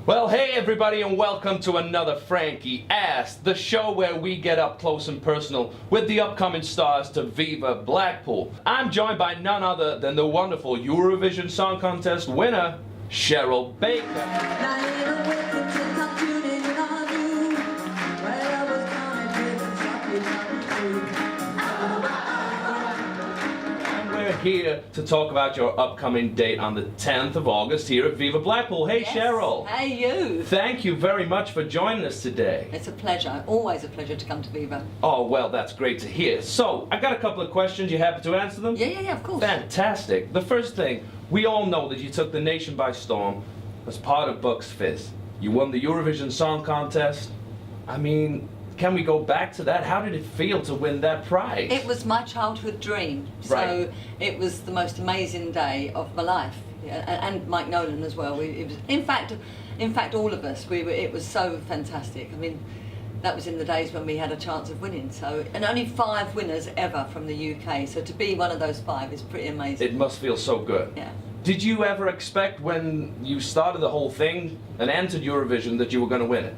Well, hey everybody, and welcome to another Frankie Asked, the show where we get up close and personal with the upcoming stars to Viva Blackpool. I'm joined by none other than the wonderful Eurovision Song Contest winner, Cheryl Baker. We're here to talk about your upcoming date on the 10th of August here at Viva Blackpool. Hey, Yes. Cheryl. Hey, you. Thank you very much for joining us today. It's a pleasure. Always a pleasure to come to Viva. Oh, well, that's great to hear. So, I got a couple of questions. You happy to answer them? Yeah, of course. Fantastic. The first thing, we all know that you took the nation by storm as part of Buck's Fizz. You won the Eurovision Song Contest. I mean, can we go back to that? How did it feel to win that prize? It was my childhood dream. So Right. it was the most amazing day of my life. Yeah, and Mike Nolan as well. It was, in fact, all of us. It was so fantastic. I mean, that was in the days when we had a chance of winning. So, and only 5 winners ever from the UK. So to be one of those 5 is pretty amazing. It must feel so good. Yeah. Did you ever expect when you started the whole thing and entered Eurovision that you were going to win it?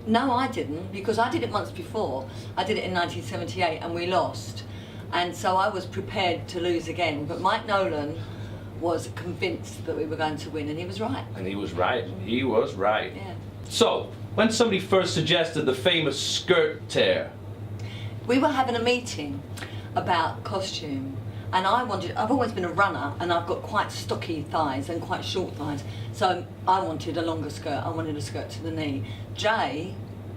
No, I didn't, because I did it once before. I did it in 1978 and we lost. And so I was prepared to lose again. But Mike Nolan was convinced that we were going to win, and he was right. And he was right. He was right. Yeah. So, when somebody first suggested the famous skirt tear, We were having a meeting about costume, and I've always been a runner, and I've got quite stocky thighs and quite short thighs, so I wanted a longer skirt. I wanted a skirt to the knee. Jay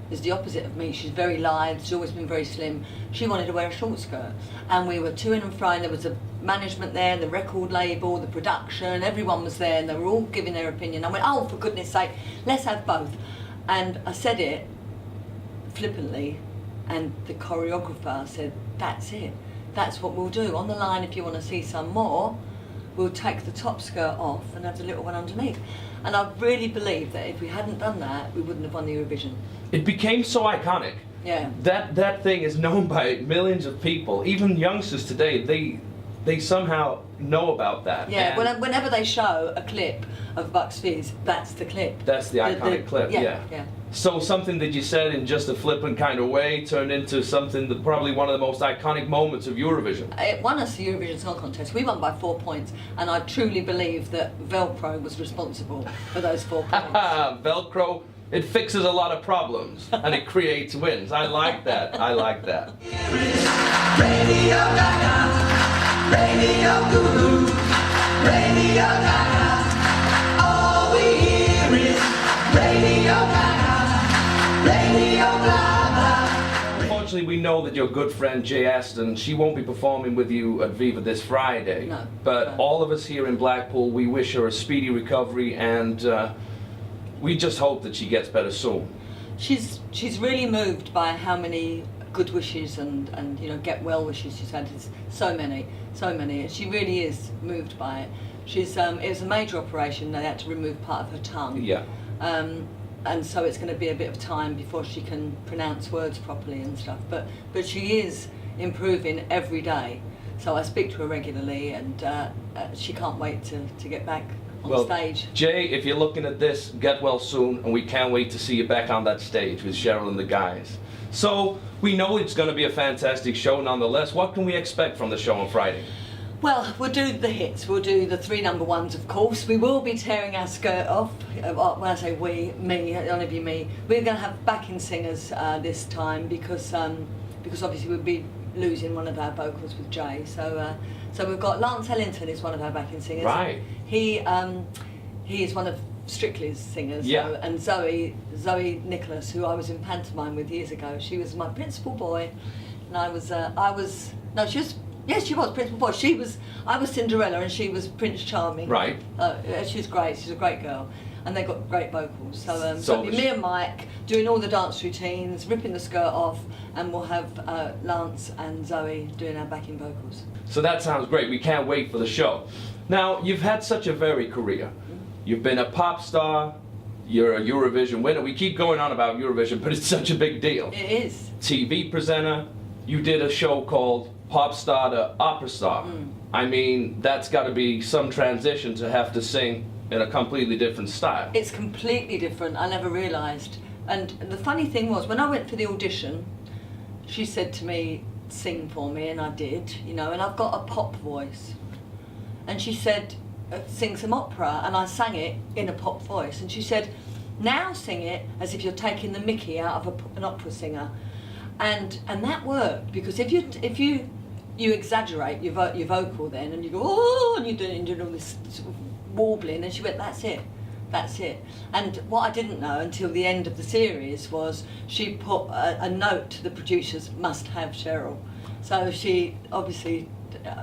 is the opposite of me. She's very lithe, she's always been very slim. She wanted to wear a short skirt, and we were to-ing and fro. There was a management there, the record label, the production, everyone was there, and they were all giving their opinion. I went, oh, for goodness sake, let's have both. And I said it flippantly, and the choreographer said, that's it. That's what we'll do. On the line, if you want to see some more, we'll take the top skirt off and have the little one underneath. And I really believe that if we hadn't done that, we wouldn't have won the Eurovision. it became so iconic. Yeah. That thing is known by millions of people. Even youngsters today, they somehow know about that. Yeah, And whenever they show a clip of Buck's Fizz, that's the clip. that's the iconic clip, yeah. So something that you said in just a flippant kind of way turned into something that probably one of the most iconic moments of Eurovision. It won us the Eurovision Song Contest. We won by 4 points, and I truly believe that Velcro was responsible for those 4 points. Velcro, it fixes a lot of problems and it creates wins. I like that. I like that. Radio Gaga, Radio Guru, Radio Gaga. All we hear is Radio Gaga, Radio blah blah. Unfortunately, we know that your good friend Jay Aston, she won't be performing with you at Viva this Friday. No. But No. all of us here in Blackpool, we wish her a speedy recovery, and we just hope that she gets better soon. She's really moved by how many good wishes and get well wishes she's had. It's so many. She really is moved by it. It was a major operation. They had to remove part of her tongue. Yeah. And so it's going to be a bit of time before she can pronounce words properly and stuff. But she is improving every day. So I speak to her regularly, and she can't wait to get back on stage. Jay, if you're looking at this, get well soon, and we can't wait to see you back on that stage with Cheryl and the guys. So, we know it's going to be a fantastic show nonetheless. What can we expect from the show on Friday? Well, we'll do the hits. We'll do the 3 number ones, of course. We will be tearing our skirt off. When I say we, me, it'll only be me. We're going to have backing singers this time because obviously we'll be losing one of our vocals with Jay. So we've got Lance Ellington is one of our backing singers. Right. He is one of Strictly's singers. Yeah. So, and Zoe Nicholas, who I was in pantomime with years ago, she was my principal boy, and she was principal boy. I was Cinderella and she was Prince Charming. Right. She's great. She's a great girl, and they got great vocals. So So it'll be me and Mike doing all the dance routines, ripping the skirt off, and we'll have Lance and Zoe doing our backing vocals. So that sounds great. We can't wait for the show. Now, you've had such a varied career. You've been a pop star, you're a Eurovision winner. We keep going on about Eurovision, but it's such a big deal. It is. TV presenter, you did a show called Pop Star to Opera Star. I mean, that's got to be some transition to have to sing in a completely different style. It's completely different. I never realised. And the funny thing was, when I went for the audition, she said to me, sing for me, and I did, you know, and I've got a pop voice. And she said, sing some opera, and I sang it in a pop voice. And she said, now sing it as if you're taking the mickey out of an opera singer. And that worked, because if you exaggerate your vocal then, and you go, oh, and you're doing all this sort of warbling, and she went, that's it. And what I didn't know until the end of the series was she put a note to the producers, must have Cheryl. So she obviously,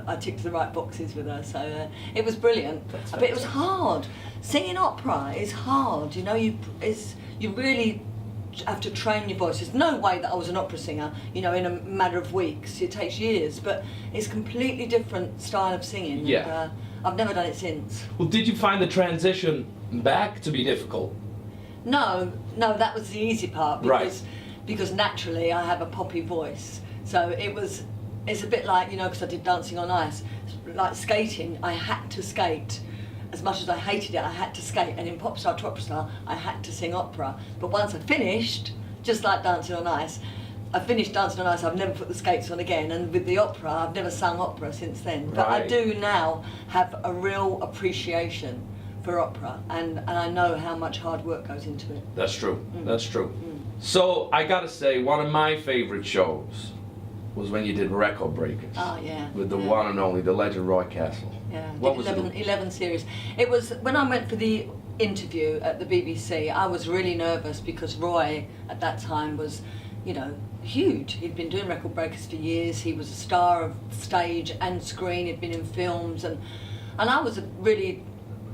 I ticked the right boxes with her, so it was brilliant. But it was hard. Singing opera is hard, you know, you really have to train your voice. There's no way that I was an opera singer, you know, in a matter of weeks. It takes years, but it's a completely different style of singing. Yeah. And, I've never done it since. Well, did you find the transition back to be difficult? No, that was the easy part, because naturally I have a poppy voice. So it's a bit like, you know, because I did Dancing on Ice, like skating, I had to skate. As much as I hated it, I had to skate, and in Pop Star to Opera Star, I had to sing opera. But once I finished, just like Dancing on Ice, I finished Dancing on Ice, I've never put the skates on again, and with the opera, I've never sung opera since then. But I do now have a real appreciation for opera, and I know how much hard work goes into it. That's true, that's true. So, I gotta say, one of my favorite shows was when you did Record Breakers. Oh, yeah. With the one and only, the legend Roy Castle. Yeah, What was 11 series. It was, when I went for the interview at the BBC, I was really nervous because Roy, at that time, was, you know, huge. He'd been doing Record Breakers for years. He was a star of stage and screen. He'd been in films, and I was really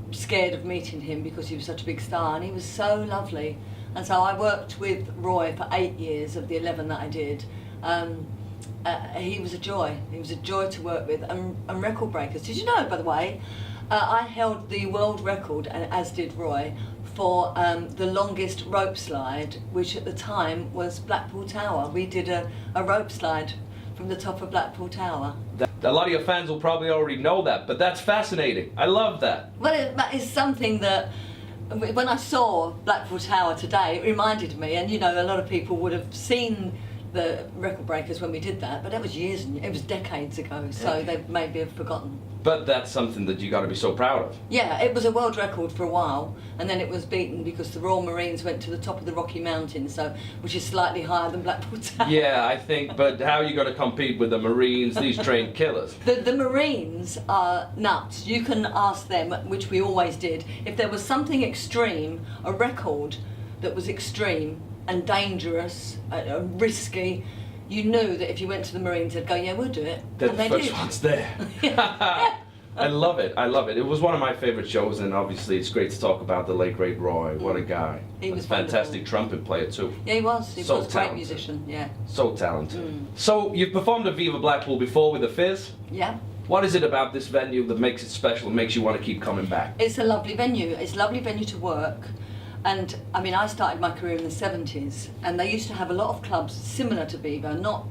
scared of meeting him because he was such a big star, and he was so lovely. And so I worked with Roy for 8 years of the 11 that I did. He was a joy. He was a joy to work with. And Record Breakers, did you know, by the way, I held the world record, and as did Roy, for the longest rope slide, which at the time was Blackpool Tower. We did a rope slide from the top of Blackpool Tower. A lot of your fans will probably already know that, but that's fascinating. I love that. Well, that is something that, when I saw Blackpool Tower today, it reminded me, and you know, a lot of people would have seen the Record Breakers when we did that, but that was years, and it was decades ago, so they maybe have forgotten. But that's something that you got to be so proud of. Yeah, it was a world record for a while, and then it was beaten because the Royal Marines went to the top of the Rocky Mountains, which is slightly higher than Blackpool Tower. Yeah, I think, but how are you going to compete with the Marines, these trained killers? The Marines are nuts. You can ask them, which we always did, if there was something extreme, a record that was extreme and dangerous, risky, you knew that if you went to the Marines, they'd go, yeah, we'll do it. They're and the they first did. ones there. Yeah. I love it. It was one of my favorite shows, and obviously it's great to talk about the late great Roy. What a guy. He was a fantastic wonderful. Trumpet player too. Yeah, he was. He So was a great talented. musician, yeah. So talented. So you've performed at Viva Blackpool before with the Fizz. Yeah. What is it about this venue that makes it special and makes you want to keep coming back? It's a lovely venue. It's a lovely venue to work. And I mean, I started my career in the 70s, and they used to have a lot of clubs similar to Viva, not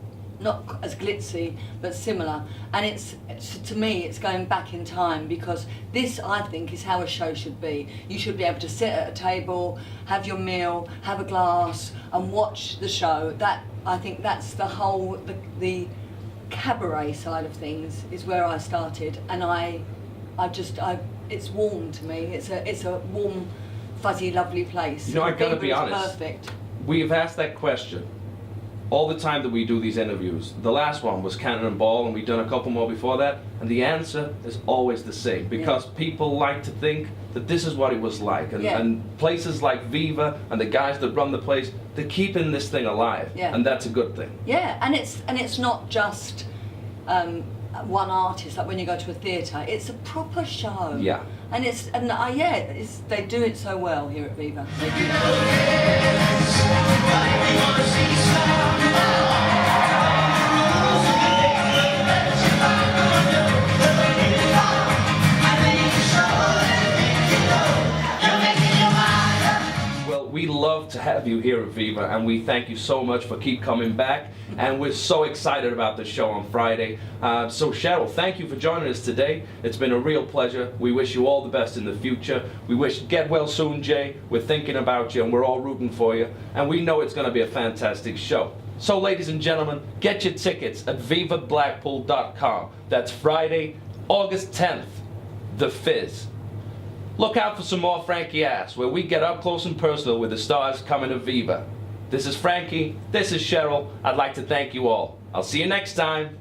as glitzy, but similar. And it's to me, it's going back in time, because this, I think, is how a show should be. You should be able to sit at a table, have your meal, have a glass, and watch the show. That, I think, that's the whole the cabaret side of things is where I started, and it's warm to me. It's a warm, fuzzy, lovely place. You know, I gotta Viva be is honest. Perfect. We've asked that question all the time that we do these interviews. The last one was Cannon and Ball, and we've done a couple more before that, and the answer is always the same, because people like to think that this is what it was like, and places like Viva and the guys that run the place, they're keeping this thing alive, and that's a good thing. Yeah, and it's not just one artist, like when you go to a theatre. It's a proper show. Yeah. And they do it so well here at Viva. They do. Well, we love to to have you here at Viva, and we thank you so much for keep coming back. And we're so excited about the show on Friday. So Cheryl, thank you for joining us today. It's been a real pleasure. We wish you all the best in the future. We wish get well soon, Jay. We're thinking about you, and we're all rooting for you. And we know it's going to be a fantastic show. So ladies and gentlemen, get your tickets at vivablackpool.com. That's Friday, August 10th, the Fizz. Look out for some more Frankie Ass, where we get up close and personal with the stars coming to Viva. This is Frankie, this is Cheryl. I'd like to thank you all. I'll see you next time.